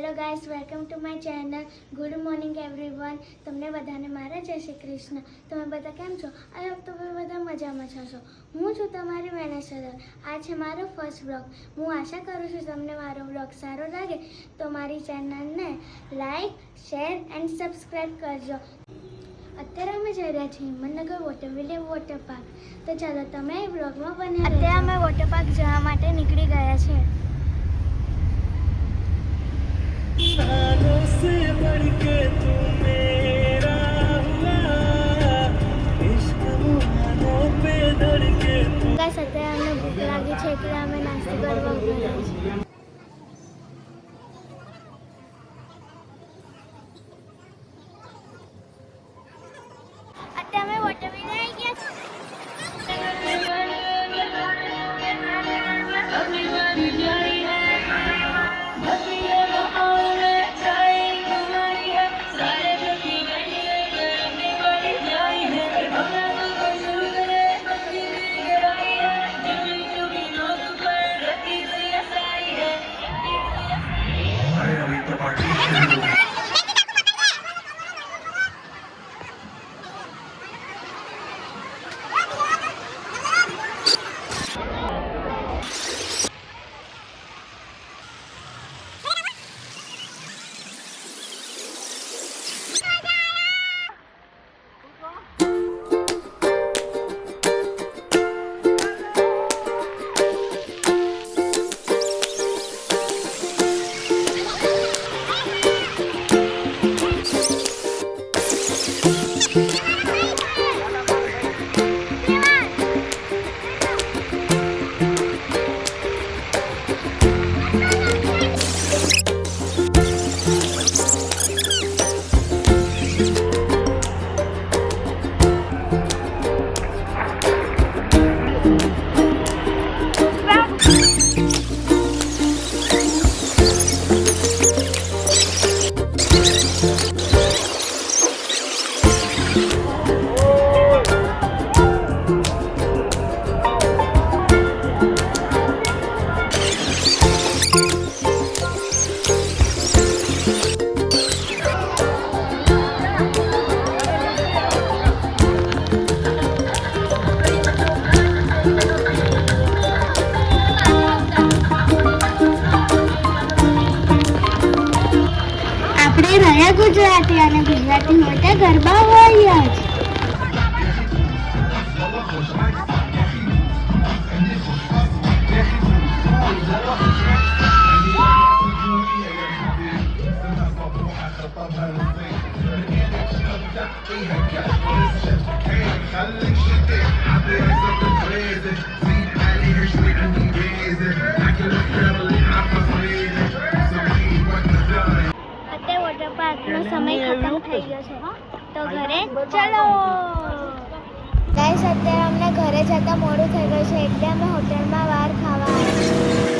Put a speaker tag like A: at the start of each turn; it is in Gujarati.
A: Hello guys, welcome to my channel. Good morning everyone. તમને બધાને મારા જય શ્રી કૃષ્ણ. તમે બધા કેમ છો? આઈ હોપ તમે બધા મજામાં છો. હું છું તમારી વેનેસર. આ છે મારો ફર્સ્ટ બ્લોગ. હું આશા કરું છું તમને મારો બ્લોગ સારો લાગે તો મારી ચેનલને લાઈક, શેર એન્ડ સબસ્ક્રાઈબ કરજો. અત્યારે અમે જઈ રહ્યા છીએ હિંમતનગર વોટર પાર્ક. તો ચાલો તમે એ બ્લોગમાં બને. અત્યારે અમે વોટર પાર્ક જવા માટે નીકળી ગયા છે.
B: से बढ़ के तू मेरा हुआ इश्क मुहानों पे धड़के तू.
A: गाइस, અત્યારે અમને ભૂખ લાગી છે એટલે અમે નાસ્તો કરવા ઉભા રહ્યા છીએ. અત્યારે અમે વોટર પાર્ક આવી ગયા છીએ. ગુજરાતી અને ગુજરાતી હોય તે ગરબા હોય જ. પાર્કનો સમય ખતમ થઈ ગયો છે તો ઘરે ચલો. ગાઈસ, અત્યારે અમને ઘરે જતા મોડું થઈ ગયું છે એટલે અમે હોટલમાં બહાર ખાવા આવ્યા છીએ.